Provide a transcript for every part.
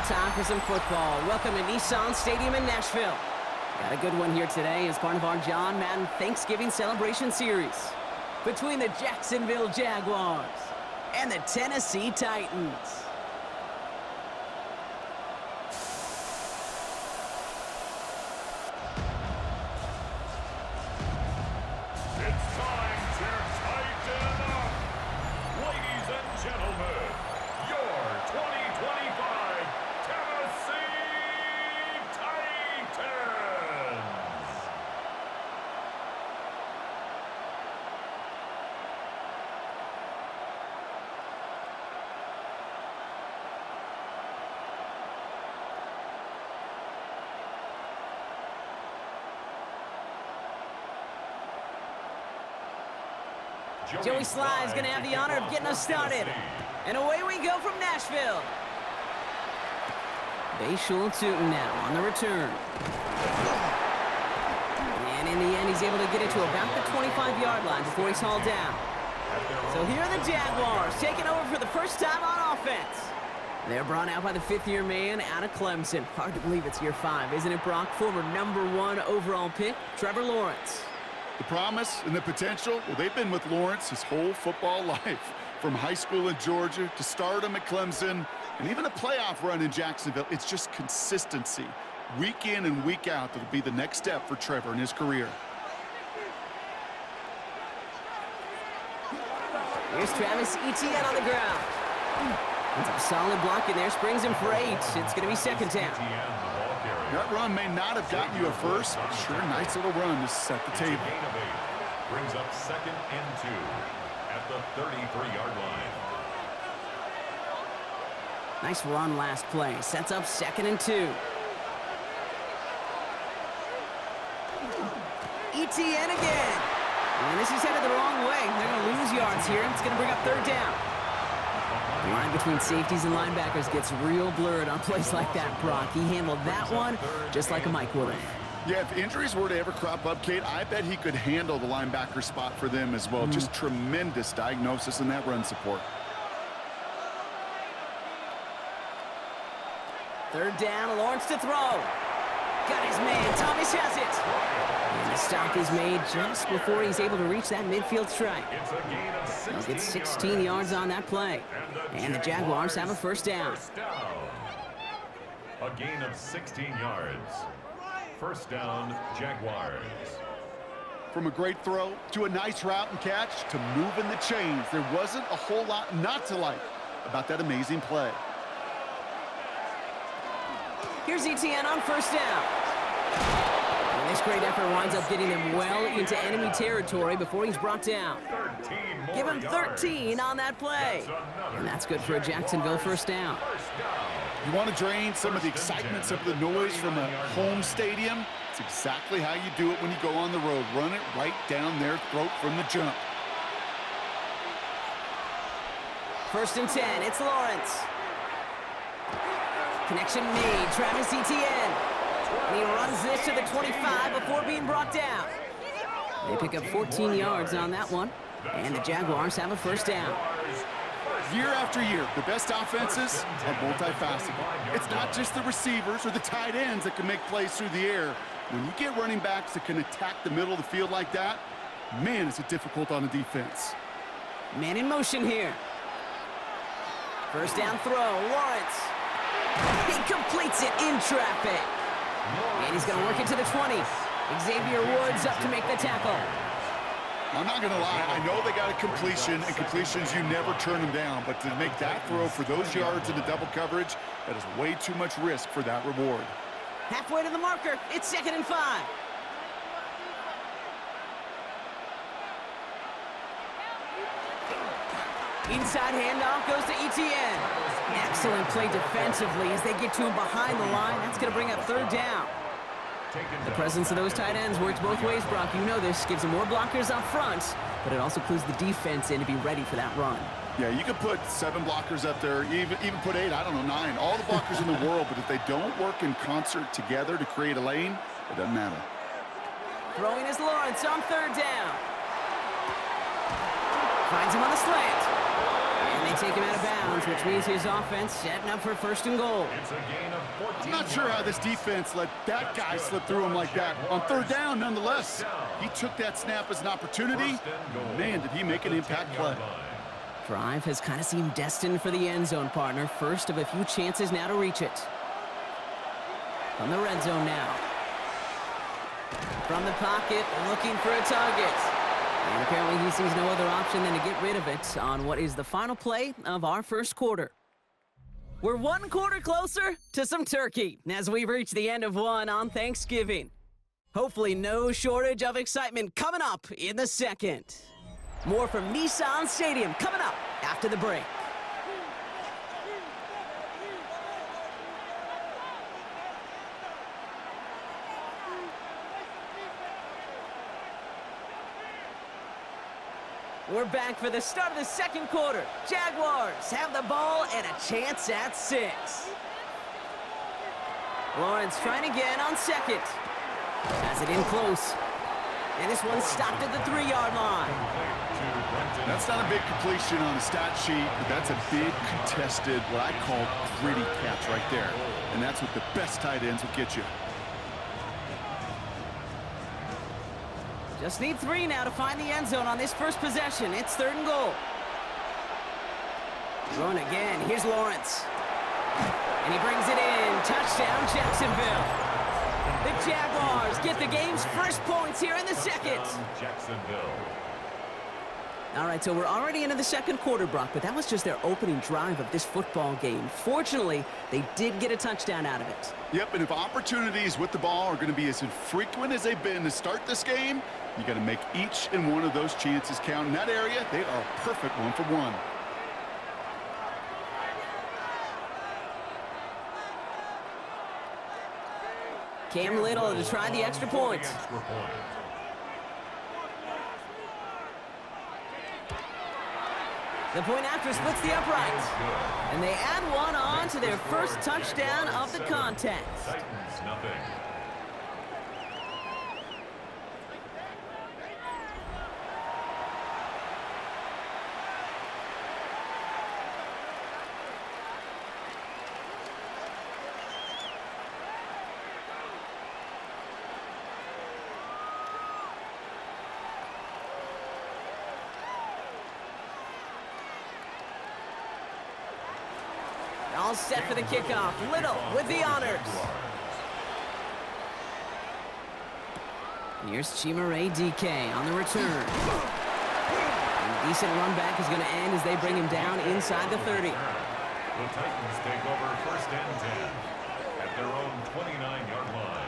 time for some football. Welcome to Nissan Stadium in Nashville. Got a good one here today as part of our John Madden Thanksgiving Celebration Series between the Jacksonville Jaguars and the Tennessee Titans. It's time to tighten up. Ladies and gentlemen, your 2025 Tennessee Titans. Joey Sly is going to have the honor of getting us started. And away we go from Nashville. Bayshul Tootin now on the return. And in the end, he's able to get it to about the 25-yard line before he's hauled down. So here are the Jaguars taking over for the first time on offense. They're brought out by the fifth-year man out of Clemson. Hard to believe it's year 5, isn't it, Brock? Former #1 overall pick, Trevor Lawrence. The promise and the potential, well, they've been with Lawrence his whole football life. From high school in Georgia to stardom at Clemson and even a playoff run in Jacksonville. It's just consistency. Week in and week out, that'll be the next step for Trevor in his career. Here's Travis Etienne on the ground. It's a solid block in there, springs him for 8. It's going to be second down. That run may not have gotten you a first, but sure, nice little run to set the table. Gain of 8 brings up 2nd and 2 at the 33-yard line. Nice run last play. Sets up 2nd and 2. Etienne again. And this is headed the wrong way. They're going to lose yards here. It's going to bring up 3rd down. The line between safeties and linebackers gets real blurred on plays like that, Brock. He handled that one just like a Mike would have. Yeah, if injuries were to ever crop up, Kate, I bet he could handle the linebacker spot for them as well. Just tremendous diagnosis in that run support. 3rd down, Lawrence to throw. Got his man, Thomas has it. And the stop is made just before he's able to reach that midfield strike. He'll get 16 yards on that play. And the Jaguars have a first down. A gain of 16 yards. First down, Jaguars. From a great throw to a nice route and catch to moving the chains, there wasn't a whole lot not to like about that amazing play. Here's Etienne on first down. And this great effort winds up getting him well into enemy territory before he's brought down. Give him 13 on that play. And that's good for a Jacksonville first down. You want to drain some of the excitement, some of the noise from a home stadium? It's exactly how you do it when you go on the road. Run it right down their throat from the jump. 1st and 10, it's Lawrence. Connection made, Travis Etienne. And he runs this to the 25 before being brought down. They pick up 14 yards on that one. And the Jaguars have a first down. Year after year, the best offenses are multifaceted. It's not just the receivers or the tight ends that can make plays through the air. When you get running backs that can attack the middle of the field like that, man, is it difficult on the defense. Man in motion here. First down throw, Lawrence. He completes it in traffic. And he's going to work it to the 20. Xavier Woods up to make the tackle. I'm not going to lie, I know they got a completion, and completions, you never turn them down. But to make that throw for those yards into double coverage, that is way too much risk for that reward. Halfway to the marker, it's 2nd and 5. Inside handoff goes to Etienne. Excellent play defensively as they get to him behind the line. That's going to bring up 3rd down. The presence of those tight ends works both ways, Brock. You know this. Gives them more blockers up front, but it also clues the defense in to be ready for that run. Yeah, you could put 7 blockers up there, even put 8, I don't know, 9. All the blockers in the world, but if they don't work in concert together to create a lane, it doesn't matter. Throwing is Lawrence on 3rd down. Finds him on the slant. And they take him out of bounds, which means his offense setting up for 1st and goal. It's a gain of 14 I'm not sure how this defense let that guy slip through him like that. On 3rd down, nonetheless, he took that snap as an opportunity. Man, did he make an impact play. Drive has kind of seemed destined for the end zone, partner. First of a few chances now to reach it. From the red zone now. From the pocket, looking for a target. And apparently he sees no other option than to get rid of it on what is the final play of our 1st quarter. We're 1 quarter closer to some turkey as we reach the end of one on Thanksgiving. Hopefully no shortage of excitement coming up in the 2nd. More from Nissan Stadium coming up after the break. We're back for the start of the 2nd quarter. Jaguars have the ball and a chance at 6. Lawrence trying again on 2nd. Has it in close. And this one's stopped at the 3-yard line. That's not a big completion on the stat sheet, but that's a big contested, what I call gritty catch right there. And that's what the best tight ends will get you. Just need 3 now to find the end zone on this 1st possession. It's 3rd and goal. Throwing again. Here's Lawrence. And he brings it in. Touchdown, Jacksonville. The Jaguars get the game's 1st points here in the 2nd. Jacksonville. All right, so we're already into the 2nd quarter, Brock, but that was just their opening drive of this football game. Fortunately, they did get a touchdown out of it. Yep, and if opportunities with the ball are going to be as infrequent as they've been to start this game, you got to make each and one of those chances count. In that area, they are a perfect 1-for-1. Cam Little to try the extra point. The point after splits the upright. And they add one on to their 1st touchdown of the contest. Titans, nothing. All set for the kickoff. Little with the honors. Here's Chimere DK on the return. And a decent run back is going to end as they bring him down inside the 30. The Titans take over 1st and 10 at their own 29-yard line.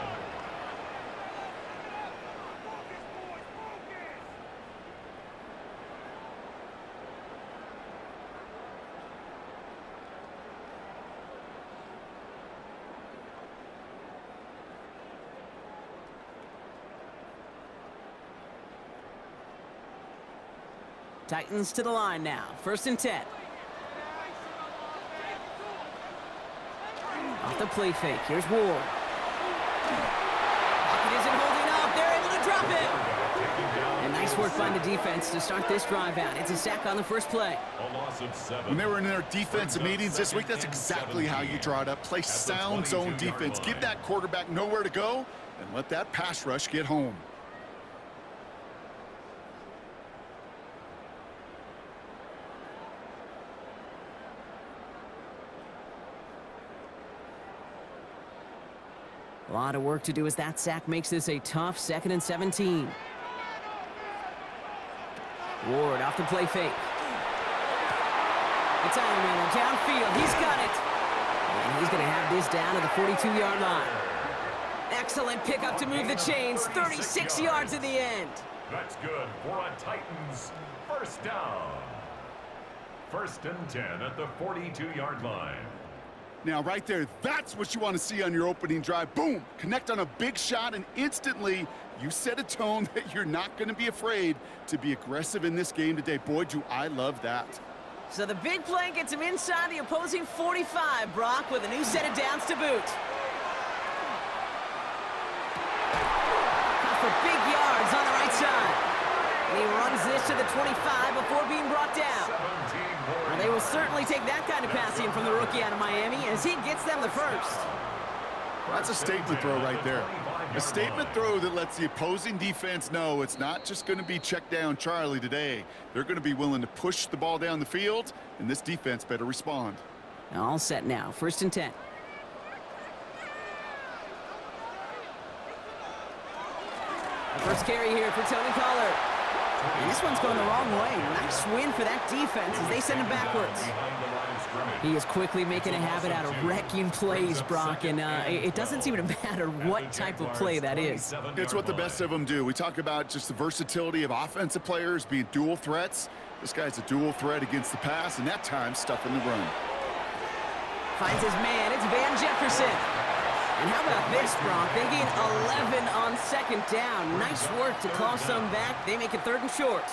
Titans to the line now. 1st and 10. Off the play fake. Here's Ward. Pocket isn't holding up. They're able to drop it. And nice work by the defense to start this drive out. It's a sack on the 1st play. A loss of 7. When they were in their defensive meetings this week, that's exactly how you draw it up. Play sound zone defense. Give that quarterback nowhere to go and let that pass rush get home. A lot of work to do as that sack makes this a tough 2nd and 17. Ward off the play fake. It's Ironman downfield. He's got it. And he's going to have this down to the 42-yard line. Excellent pickup to move the chains. 36 yards in the end. That's good for a Titans 1st down. 1st and 10 at the 42-yard line. Now, right there, that's what you want to see on your opening drive. Boom! Connect on a big shot, and instantly you set a tone that you're not going to be afraid to be aggressive in this game today. Boy, do I love that. So the big play gets him inside the opposing 45, Brock, with a new set of downs to boot. Cut for big yards on the right side. And he runs this to the 25 before being brought down. 17 Well, they will certainly take that kind of passing from the rookie out of Miami as he gets them the first. That's a statement throw right there. A statement throw that lets the opposing defense know it's not just going to be check down Charlie today. They're going to be willing to push the ball down the field, and this defense better respond. All set now, 1st and 10. The first carry here for Tony Pollard. And this one's going the wrong way. Nice win for that defense as they send him backwards. He is quickly making a habit out of wrecking plays, Brock, and it doesn't seem to matter what type of play that is. It's what the best of them do. We talk about just the versatility of offensive players being dual threats. This guy's a dual threat against the pass, and that time stuffing the run. Finds his man. It's Van Jefferson. And how about this, Brock? They gain 11 on 2nd down. Nice work to claw some back. They make it 3rd and short.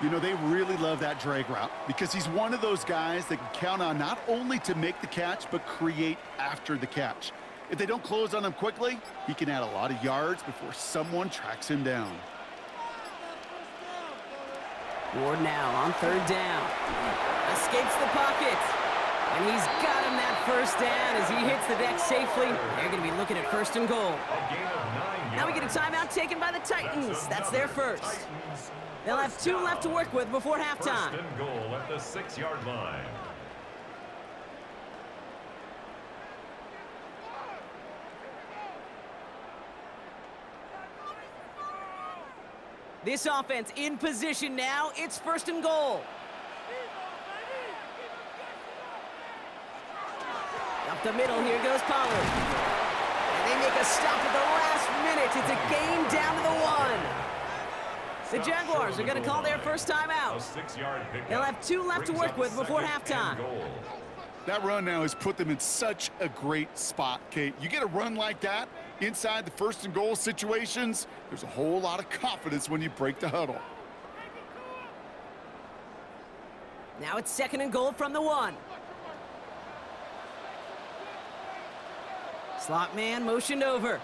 You know, they really love that drag route because he's one of those guys that can count on not only to make the catch, but create after the catch. If they don't close on him quickly, he can add a lot of yards before someone tracks him down. Ward now on 3rd down. Escapes the pocket. And he's got him that 1st down as he hits the deck safely. They're going to be looking at 1st and goal. Now we get a timeout taken by the Titans. That's their first. They'll have 2 left to work with before halftime. 1st and goal at the 6-yard line. This offense in position now. It's 1st and goal. Up the middle, here goes Pollard. And they make a stop at the last minute. It's a game down to the 1. The Jaguars are going to call their first time out. They'll have 2 left to work with before halftime. That run now has put them in such a great spot, Kate. You get a run like that inside the 1st and goal situations, there's a whole lot of confidence when you break the huddle. Now it's 2nd and goal from the 1. Slot man motioned over.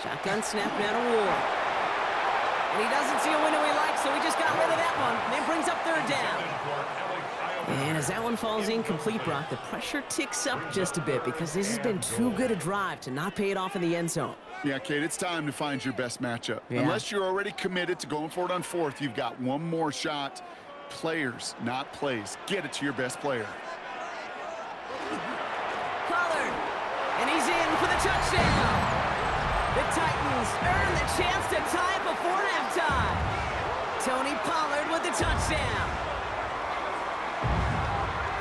Shotgun snap now to Ward. And he doesn't see a window he likes, so he just got rid of that one. And then brings up 3rd down. And as that one falls incomplete, Brock, the pressure ticks up just a bit because this has been too good a drive to not pay it off in the end zone. Yeah, Kate, it's time to find your best matchup. Yeah. Unless you're already committed to going for it on 4th, you've got one more shot. Players, not plays. Get it to your best player. And he's in for the touchdown. The Titans earn the chance to tie it before halftime. Tony Pollard with the touchdown.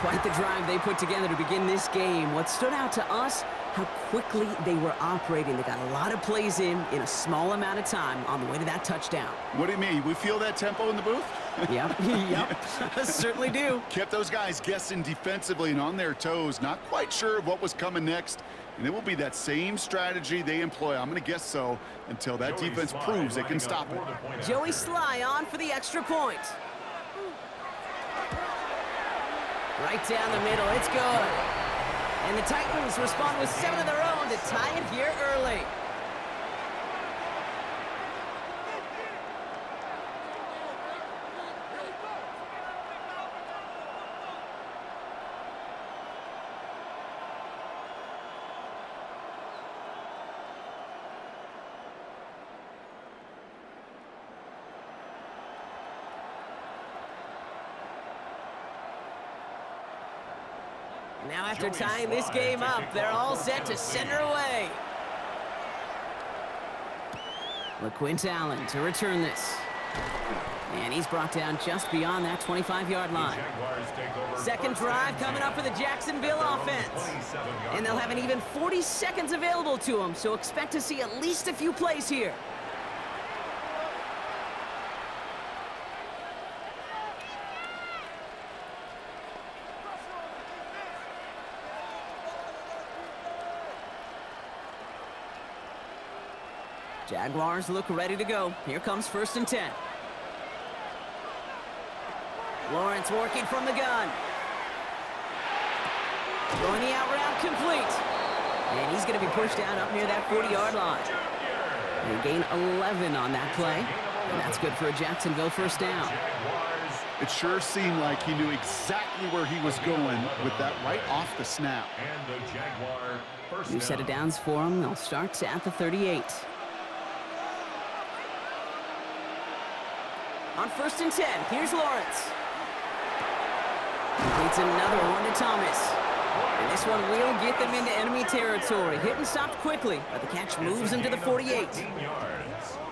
Quite the drive they put together to begin this game. What stood out to us, how quickly they were operating. They got a lot of plays in a small amount of time on the way to that touchdown. What do you mean? We feel that tempo in the booth? Yep, certainly do. Kept those guys guessing defensively and on their toes, not quite sure of what was coming next. And it will be that same strategy they employ, I'm going to guess so, until that defense proves they can stop it. Joey Sly on for the extra point. Right down the middle, it's good. And the Titans respond with 7 of their own to tie it here early. Now after tying this game up, they're all set to send her away. LaQuint Allen to return this. And he's brought down just beyond that 25-yard line. 2nd drive coming up for the Jacksonville offense. And they'll have an even 40 seconds available to them, so expect to see at least a few plays here. Jaguars look ready to go. Here comes 1st and 10. Lawrence working from the gun. Throwing the out route complete. And he's going to be pushed out up near that 40-yard line. They gain 11 on that play. And that's good for a Jacksonville 1st down. It sure seemed like he knew exactly where he was going with that right off the snap. And the Jaguar first New down. set of downs for him. They'll start at the 38. On 1st and 10, here's Lawrence. Completes another one to Thomas. And this one will get them into enemy territory. Hit and stopped quickly, but the catch moves them to the 48.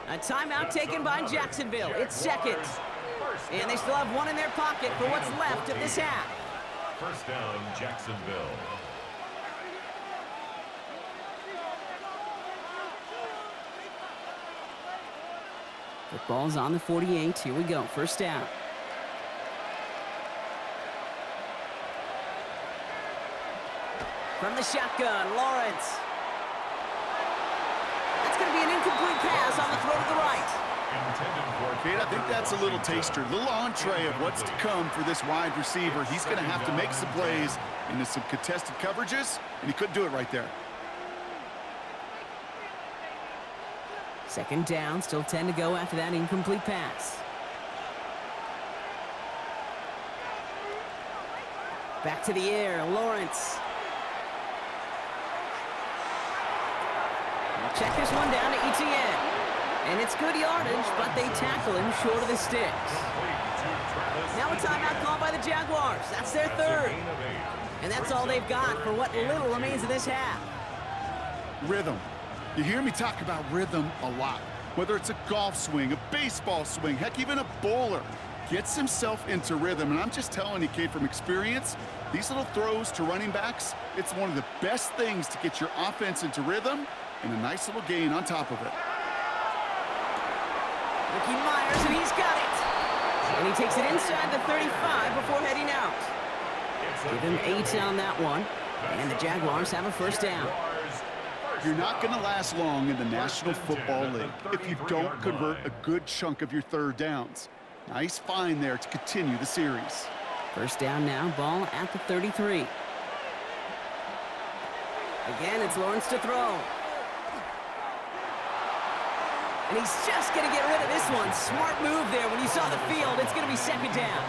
A timeout taken by Jacksonville. It's second. And they still have one in their pocket for what's left of this half. First down, Jacksonville. Football's on the 48. Here we go. First down. From the shotgun, Lawrence. That's going to be an incomplete pass on the throw to the right. Kate, I think that's a little taster, a little entree of what's to come for this wide receiver. He's going to have to make some plays into some contested coverages, and he couldn't do it right there. Second down, still 10 to go after that incomplete pass. Back to the air, Lawrence. Check this one down to ETN. And it's good yardage, but they tackle him short of the sticks. Now a timeout called by the Jaguars. That's their third. And that's all they've got for what little remains of this half. Rhythm. You hear me talk about rhythm a lot. Whether it's a golf swing, a baseball swing, heck, even a bowler gets himself into rhythm. And I'm just telling you, Kate, from experience, these little throws to running backs, it's one of the best things to get your offense into rhythm and a nice little gain on top of it. Ricky Myers, and he's got it. And he takes it inside the 35 before heading out. Give him 8 on that one. And the Jaguars have a first down. You're not going to last long in the National Football League if you don't convert a good chunk of your third downs. Nice find there to continue the series. First down now, ball at the 33. Again, it's Lawrence to throw. And he's just going to get rid of this one. Smart move there. When you saw the field, it's going to be second down.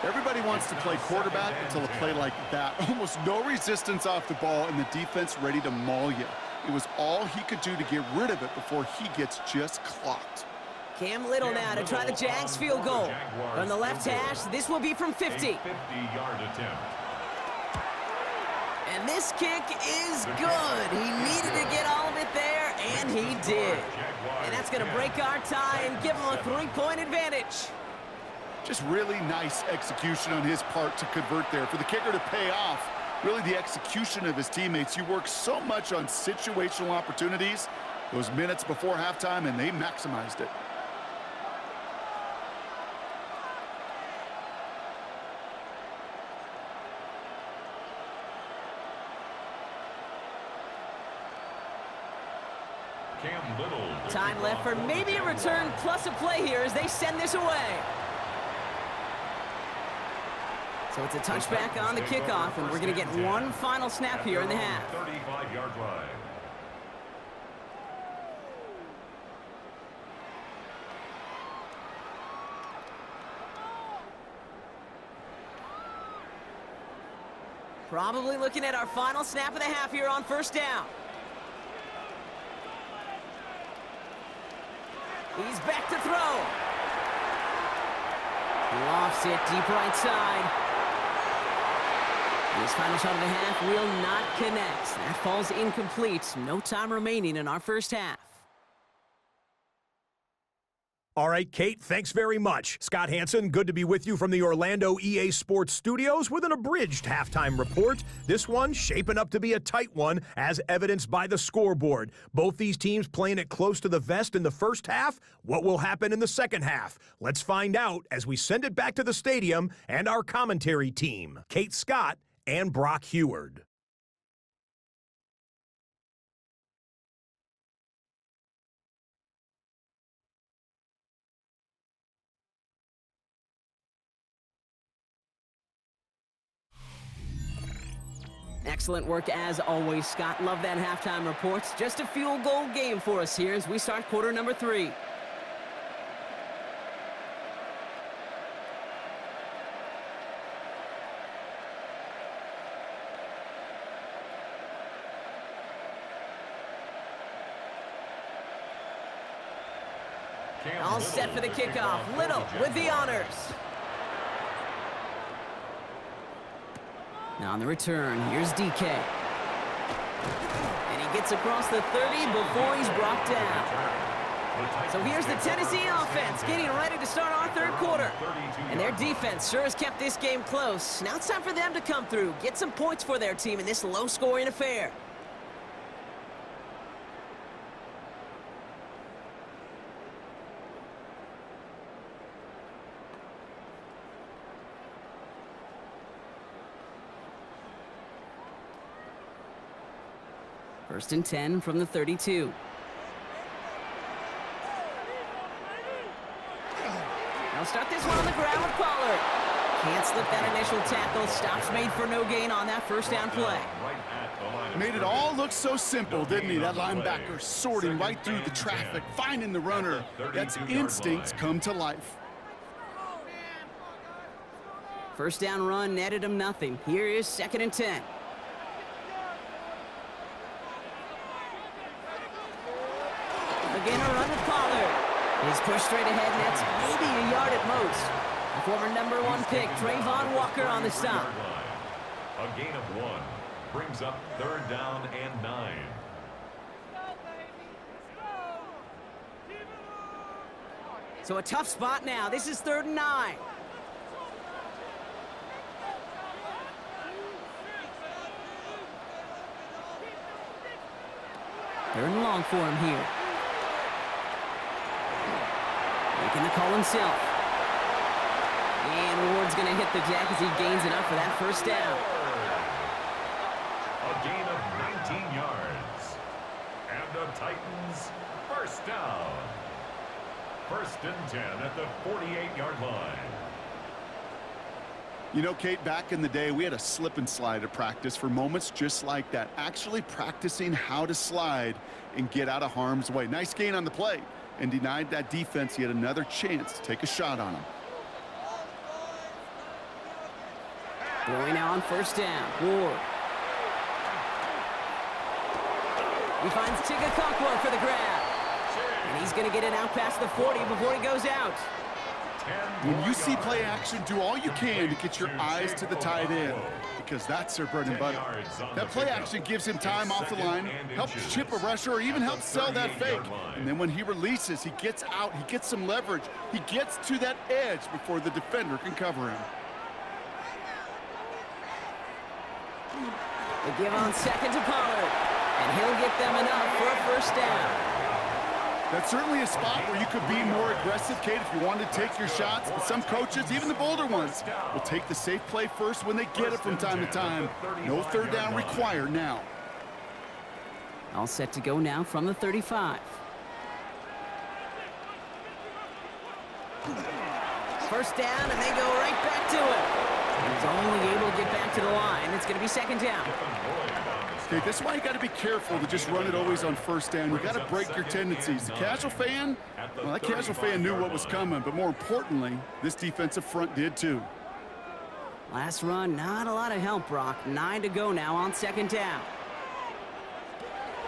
Everybody wants to play quarterback until a play like that. Almost no resistance off the ball and the defense ready to maul you. It was all he could do to get rid of it before he gets just clocked. Cam Little now to try the Jags field goal. From the left hash, this will be from 50. 50-yard attempt. And this kick is good. He needed to get all of it there, and he did. And that's going to break our tie and give him a 3-point advantage. Just really nice execution on his part to convert there. For the kicker to pay off, really the execution of his teammates. You work so much on situational opportunities those minutes before halftime, and they maximized it. Time left for maybe a return plus a play here as they send this away. So it's a touchback on the kickoff, and we're going to get one final snap here in the half. 35-yard line. Probably looking at our final snap of the half here on first down. He's back to throw. He lofts it deep right side. His final shot of the half will not connect. That falls incomplete. No time remaining in our first half. All right, Kate, thanks very much. Scott Hansen, good to be with you from the Orlando EA Sports Studios with an abridged halftime report. This one shaping up to be a tight one, as evidenced by the scoreboard. Both these teams playing it close to the vest in the first half. What will happen in the second half? Let's find out as we send it back to the stadium and our commentary team, Kate Scott and Brock Heward. Excellent work as always, Scott. Love that halftime report. Just a field goal game for us here as we start quarter number 3. All set for the kickoff. Little with the honors. Now on the return, here's DK. And he gets across the 30 before he's brought down. So here's the Tennessee offense getting ready to start our third quarter. And their defense sure has kept this game close. Now it's time for them to come through, get some points for their team in this low-scoring affair. First and 10 from the 32. They'll start this one on the ground with Pollard. Can't slip that initial tackle. Stops made for no gain on that first down play. Made it all look so simple, didn't he? That linebacker sorting right through the traffic, finding the runner. That's instincts come to life. First down run netted him nothing. Here is second and 10. Again, a run with Pollard. He's pushed straight ahead, and that's maybe a yard at most. The former #1 pick, Trayvon Walker on the stop. A gain of 1 brings up third down and 9. So a tough spot now. This is 3rd and 9. Third and long for him here. Making the call himself. And Ward's going to hit the deck as he gains enough for that first down. A gain of 19 yards. And the Titans first down. First and 10 at the 48-yard line. You know, Kate, back in the day, we had a slip and slide at practice for moments just like that. Actually practicing how to slide and get out of harm's way. Nice gain on the play. And denied that defense yet another chance to take a shot on him. Throwing now on first down. Ward. He finds Tigakakwa for the grab. And he's going to get it out past the 40 before he goes out. When you see play action, do all you can to get your eyes to the tight end, because that's their bread and butter. That play action gives him time off the line, helps chip a rusher, or even helps sell that fake. And then when he releases, he gets out, he gets some leverage. He gets to that edge before the defender can cover him. They give on second to Pollard, and he'll get them enough for a first down. That's certainly a spot where you could be more aggressive, Kate, if you wanted to take your shots. But some coaches, even the bolder ones, will take the safe play first when they get it from time to time. No third down required now. All set to go now from the 35. First down, and they go right back to it. He's only able to get back to the line. It's going to be second down. Okay, this is why you got to be careful to just run it always on first down. You got to break your tendencies. The casual fan, well, that casual fan knew what was coming, but more importantly, this defensive front did too. Last run, not a lot of help, Brock. 9 to go now on second down.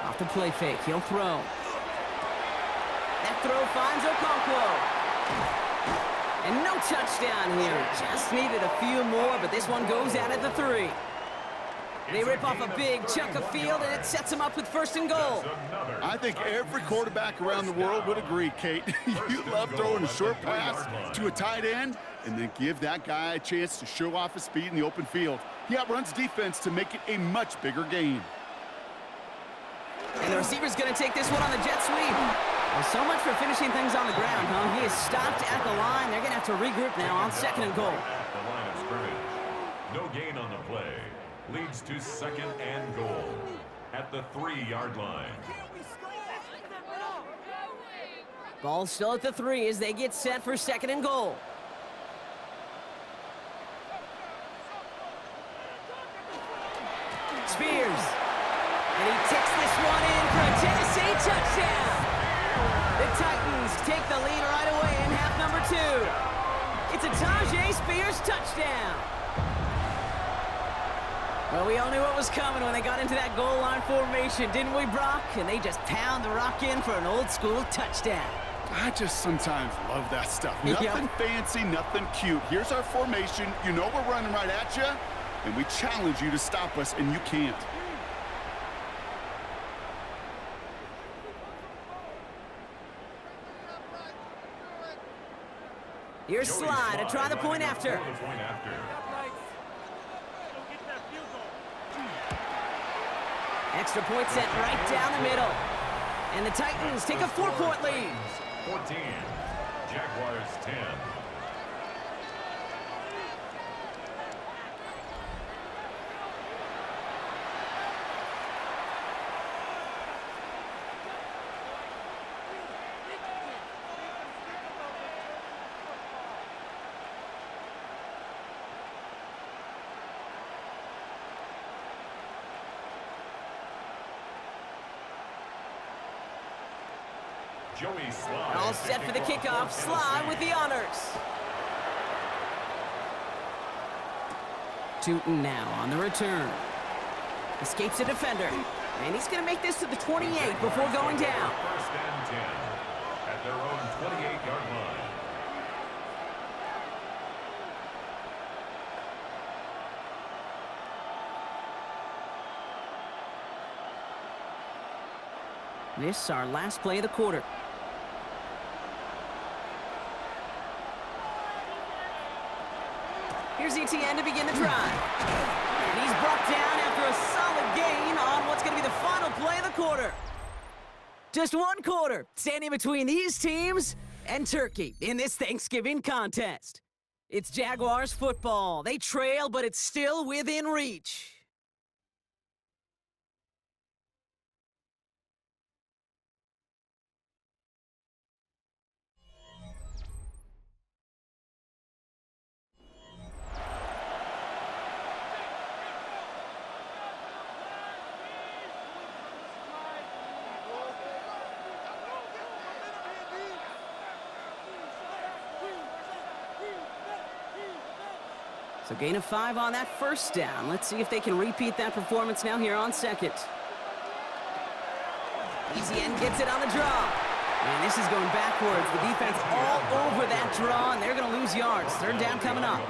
Off the play fake, he'll throw. That throw finds Okonkwo. And no touchdown here. Just needed a few more, but this one goes out at the 3. They rip off a big chunk of field, and it sets them up with first and goal. I think every quarterback around the world would agree, Kate. You love throwing a short pass to a tight end and then give that guy a chance to show off his speed in the open field. He outruns defense to make it a much bigger gain. And the receiver's going to take this one on the jet sweep. Well, so much for finishing things on the ground, huh? He is stopped at the line. They're going to have to regroup now on second and goal. At the line of scrimmage. No gain on the play. Leads to second and goal at the 3-yard line. Ball still at the 3 as they get set for second and goal. Spears. And he takes this one in for a Tennessee touchdown. The Titans take the lead right away in half number 2. It's a Tajay Spears touchdown. Well, we all knew what was coming when they got into that goal line formation, didn't we, Brock? And they just pound the rock in for an old-school touchdown. I just sometimes love that stuff. Yep. Nothing fancy, nothing cute. Here's our formation. You know we're running right at you, and we challenge you to stop us, and you can't. Here's Slide to try the point after. Extra point set right down the middle. And the Titans take a 4-point lead. 14, Jaguars 10. Joey Slide. All set for the kickoff. Slide with the honors. Tootin now on the return. Escapes a defender. And he's going to make this to the 28 before going down. First and 10 at their own 28-yard line. This is our last play of the quarter. Here's ETN to begin the drive. And he's brought down after a solid gain on what's going to be the final play of the quarter. Just one quarter standing between these teams and Turkey in this Thanksgiving contest. It's Jaguars football. They trail, but it's still within reach. So gain of 5 on that first down. Let's see if they can repeat that performance now here on second. Easy end gets it on the draw. And this is going backwards. The defense all over that draw, and they're going to lose yards. Third down coming up.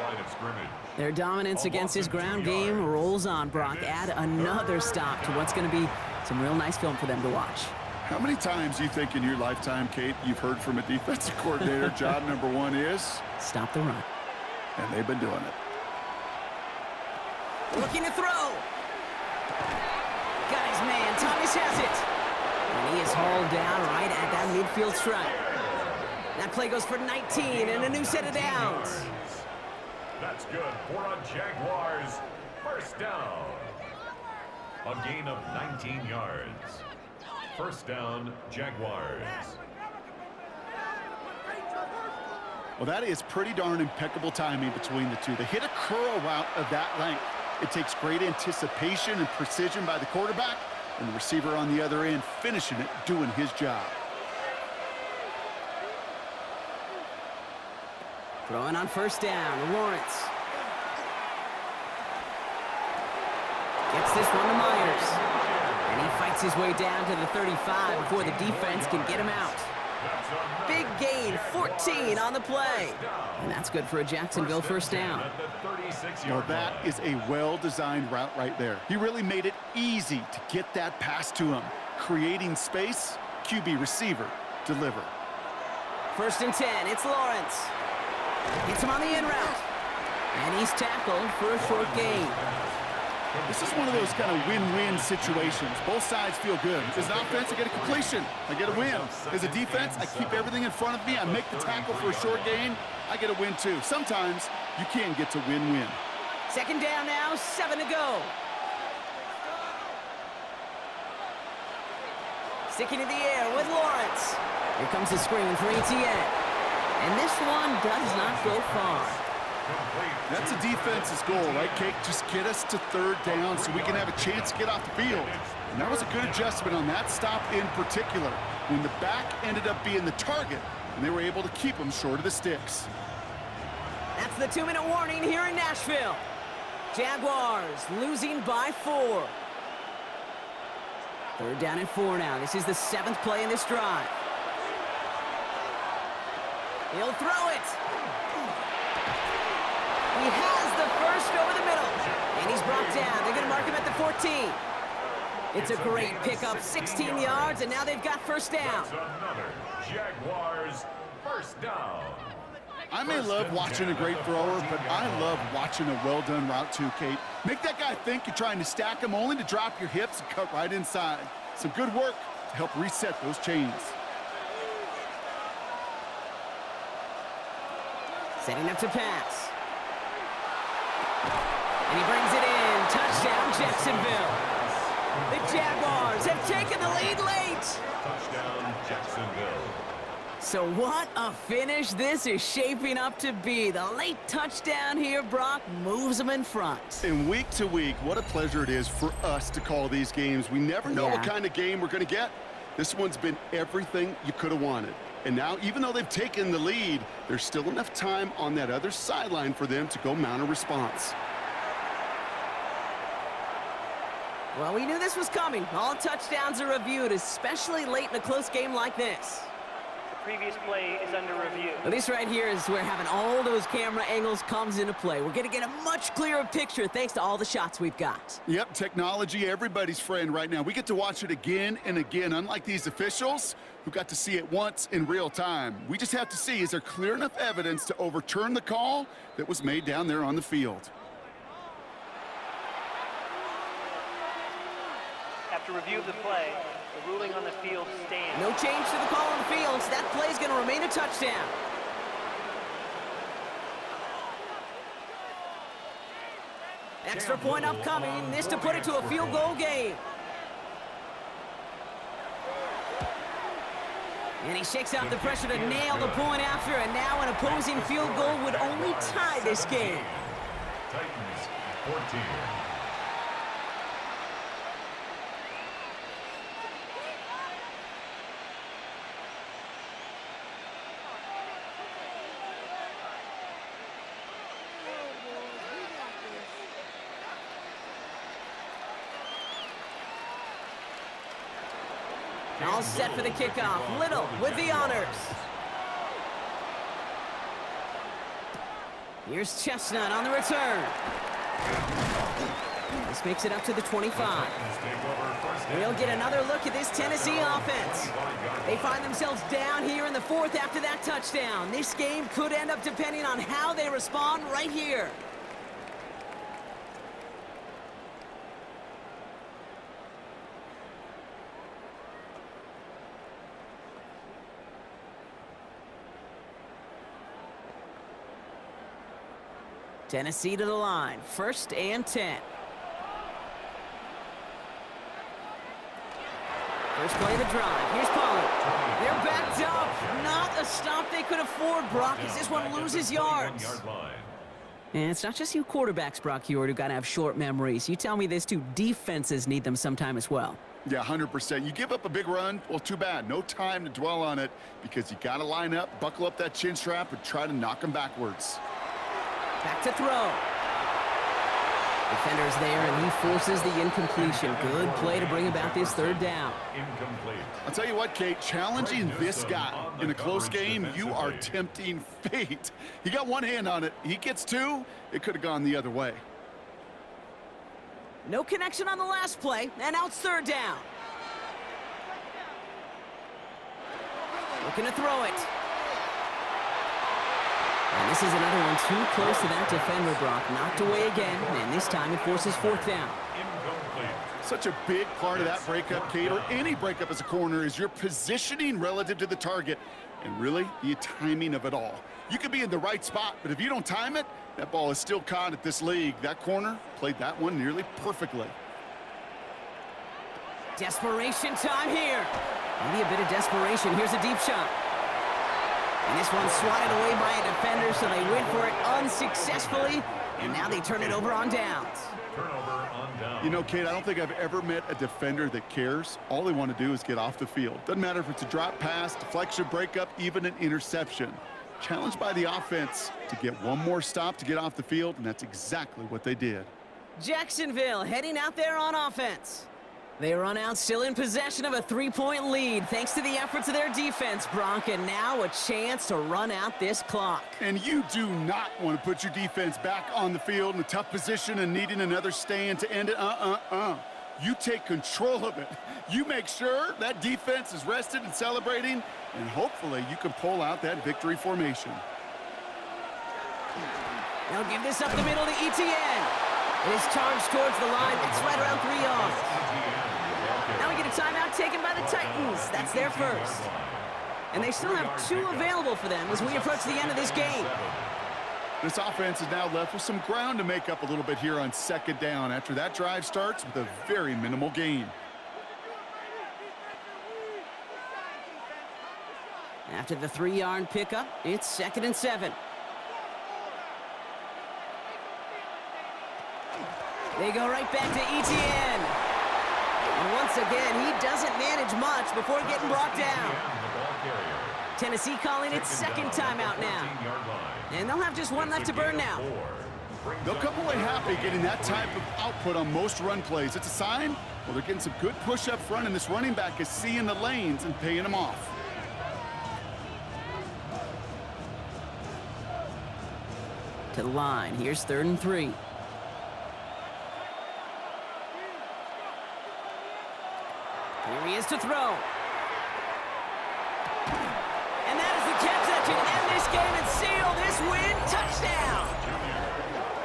Their dominance against this ground game rolls on, Brock. Add another stop to what's going to be some real nice film for them to watch. How many times do you think in your lifetime, Kate, you've heard from a defensive coordinator, job number 1 is? Stop the run. And they've been doing it. Looking to throw. Got his man. Thomas has it. And he is hauled down right at that midfield stripe. That play goes for 19 and a new set of downs. That's good for a Jaguars first down. A gain of 19 yards. First down, Jaguars. Well, that is pretty darn impeccable timing between the two. They hit a curl route of that length. It takes great anticipation and precision by the quarterback, and the receiver on the other end finishing it, doing his job. Throwing on first down, Lawrence. Gets this one to Myers. And he fights his way down to the 35 before the defense can get him out. Big gain, 14 on the play. And that's good for a Jacksonville first down. Well, that is a well-designed route right there. He really made it easy to get that pass to him. Creating space, QB receiver, deliver. First and 10, it's Lawrence. Gets him on the in route. And he's tackled for a short gain. This is one of those kind of win-win situations. Both sides feel good. As an offense, I get a completion. I get a win. As a defense, I keep everything in front of me. I make the tackle for a short gain. I get a win, too. Sometimes you can get to win-win. Second down now, 7 to go. Sticking in the air with Lawrence. Here comes the screen for ETN. And this one does not go far. That's a defense's goal, right, Kate? Just get us to third down so we can have a chance to get off the field. And that was a good adjustment on that stop in particular, when the back ended up being the target, and they were able to keep him short of the sticks. That's the 2-minute warning here in Nashville. Jaguars losing by 4. Third down and 4 now. This is the 7th play in this drive. He'll throw it. He has the first over the middle. And he's brought down. They're going to mark him at the 14. It's a great pickup, 16 yards, and now they've got first down. That's another Jaguars first down. I may love watching a great thrower, but I love watching a well-done route too, Kate. Make that guy think you're trying to stack him only to drop your hips and cut right inside. Some good work to help reset those chains. Setting up to pass. And he brings it in. Touchdown, Jacksonville. The Jaguars have taken the lead late. Touchdown, Jacksonville. So what a finish this is shaping up to be. The late touchdown here, Brock, moves them in front. And week to week, what a pleasure it is for us to call these games. We never know what kind of game we're going to get. This one's been everything you could have wanted. And now, even though they've taken the lead, there's still enough time on that other sideline for them to go mount a response. Well, we knew this was coming. All touchdowns are reviewed, especially late in a close game like this. The previous play is under review. Well, this right here is where having all those camera angles comes into play. We're going to get a much clearer picture thanks to all the shots we've got. Yep, technology, everybody's friend right now. We get to watch it again and again, unlike these officials who got to see it once in real time. We just have to see, is there clear enough evidence to overturn the call that was made down there on the field? After review of the play, the ruling on the field stands. No change to the call on the field, so that play's going to remain a touchdown. Extra point upcoming. This to put it to a field goal game. And he shakes out the pressure to nail the point after, and now an opposing field goal would only tie this game. Titans 14. All set for the kickoff. Little with the honors. Here's Chestnut on the return. This makes it up to the 25. We'll get another look at this Tennessee offense. They find themselves down here in the fourth after that touchdown. This game could end up depending on how they respond right here. Tennessee to the line. 1st and 10. First play of the drive. Here's Pollard. They're backed up. Not a stop they could afford, Brock, as this one loses yards. And it's not just you quarterbacks, Brock Huard, who got to have short memories. You tell me this too, defenses need them sometime as well. Yeah, 100%. You give up a big run, well, too bad. No time to dwell on it because you got to line up, buckle up that chin strap, and try to knock them backwards. Back to throw. Defender's there, and he forces the incompletion. Good play to bring about this 3rd down. Incomplete. I'll tell you what, Kate, challenging this guy in a close game, you are tempting fate. He got one hand on it. He gets 2. It could have gone the other way. No connection on the last play, and now it's 3rd down. Looking to throw it. And this is another one too close to that defender, Brock. Knocked away again, and this time it forces 4th down. Incomplete. Such a big part of that breakup, Kate, or any breakup as a corner, is your positioning relative to the target and really the timing of it all. You could be in the right spot, but if you don't time it, that ball is still caught at this league. That corner played that one nearly perfectly. Desperation time here. Maybe a bit of desperation. Here's a deep shot. And this one's swatted away by a defender, so they went for it unsuccessfully, and now they turn it over on downs. Turnover on down. You know, Kate, I don't think I've ever met a defender that cares. All they want to do is get off the field. Doesn't matter if it's a drop pass, deflection, breakup, even an interception. Challenged by the offense to get one more stop to get off the field, and that's exactly what they did. Jacksonville heading out there on offense. They run out still in possession of a 3-point lead thanks to the efforts of their defense, Bronk, and now a chance to run out this clock. And you do not want to put your defense back on the field in a tough position and needing another stand to end it. You take control of it. You make sure that defense is rested and celebrating, and hopefully you can pull out that victory formation. They'll give this up the middle to Etienne. It is charged towards the line. It's right around 3 yards. Now we get a timeout taken by the Titans. That's their first. And they still have 2 available for them as we approach the end of this game. This offense is now left with some ground to make up a little bit here on second down after that drive starts with a very minimal gain. After the 3-yard pickup, it's 2nd and 7. They go right back to Etienne. And once again, he doesn't manage much before getting brought down. Tennessee calling its second timeout now. And they'll have just 1 left to burn now. They'll come away happy getting that type of output on most run plays. It's a sign, well, they're getting some good push up front, and this running back is seeing the lanes and paying them off. To the line. Here's 3rd and 3. Here he is to throw. And that is the catch that can end this game and seal this win. Touchdown!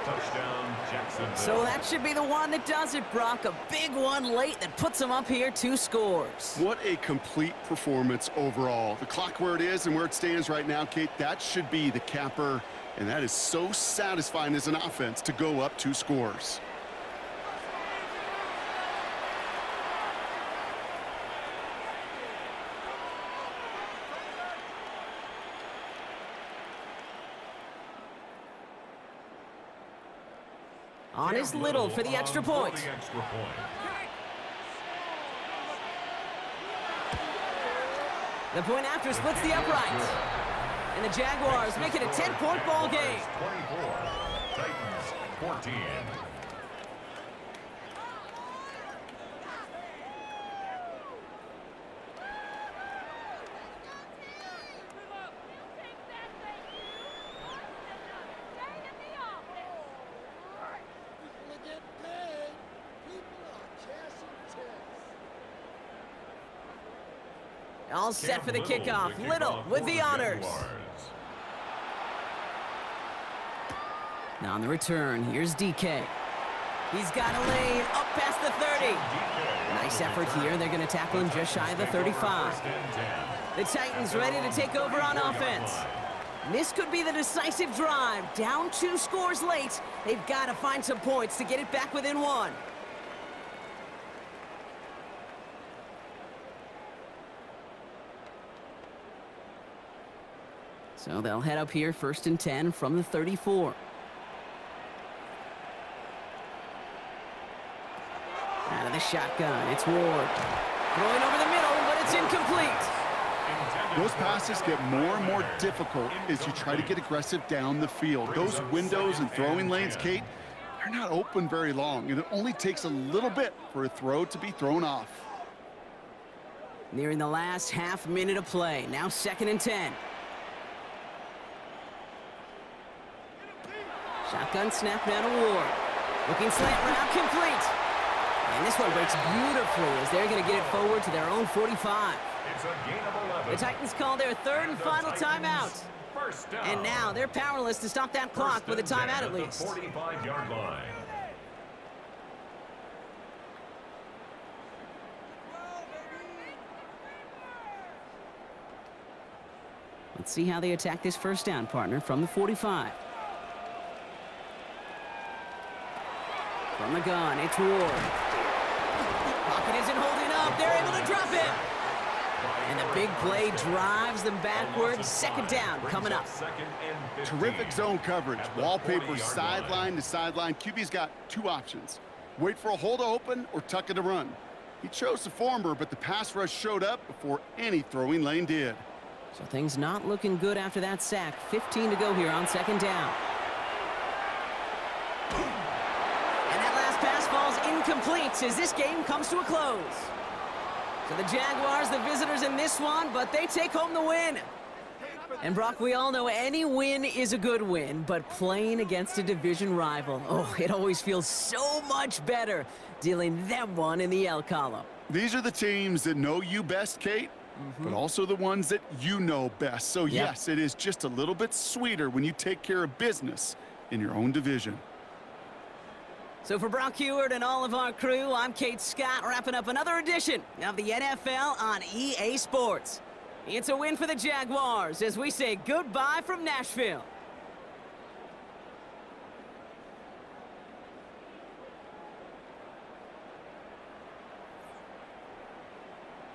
Touchdown, Jacksonville. So that should be the one that does it, Brock. A big one late that puts them up here 2 scores. What a complete performance overall. The clock where it is and where it stands right now, Kate, that should be the capper. And that is so satisfying as an offense to go up 2 scores. On is Little for the extra point. The point after splits the upright. And the Jaguars make it a 10-point ball game. 24, Titans 14. All set for the kickoff. Little with the honors. Now on the return, here's DK. He's got a lane up past the 30. Nice effort here. They're going to tackle him just shy of the 35. The Titans ready to take over on offense. This could be the decisive drive. Down 2 scores late. They've got to find some points to get it back within 1. So they'll head up here 1st and 10 from the 34. Out of the shotgun, it's Ward. Throwing over the middle, but it's incomplete. Those passes get more and more difficult as you try to get aggressive down the field. Those windows and throwing lanes, Kate, they're not open very long, and it only takes a little bit for a throw to be thrown off. Nearing the last half minute of play. Now 2nd and 10. Shotgun snap down to Ward. Looking slant route complete. And this one breaks beautifully as they're going to get it forward to their own 45. It's a gain of 11. The Titans call their 3rd and final timeout. First down. And now they're powerless to stop that clock with a timeout at least. 45-yard line. Let's see how they attack this first down, partner, from the 45. From the gun, it's Ward. Pocket isn't holding up. They're able to drop it. And the big play drives them backwards. 2nd down coming up. Terrific zone coverage. Wallpaper sideline to sideline. QB's got 2 options. Wait for a hole to open or tuck it to run. He chose the former, but the pass rush showed up before any throwing lane did. So things not looking good after that sack. 15 to go here on 2nd down. And that last pass falls incomplete as this game comes to a close. So the Jaguars, the visitors in this one, but they take home the win. And Brock, we all know any win is a good win, but playing against a division rival, oh, it always feels so much better dealing them one in the L column. These are the teams that know you best, Kate, but also the ones that you know best. So yes, it is just a little bit sweeter when you take care of business in your own division. So for Brock Heward and all of our crew, I'm Kate Scott, wrapping up another edition of the NFL on EA Sports. It's a win for the Jaguars as we say goodbye from Nashville.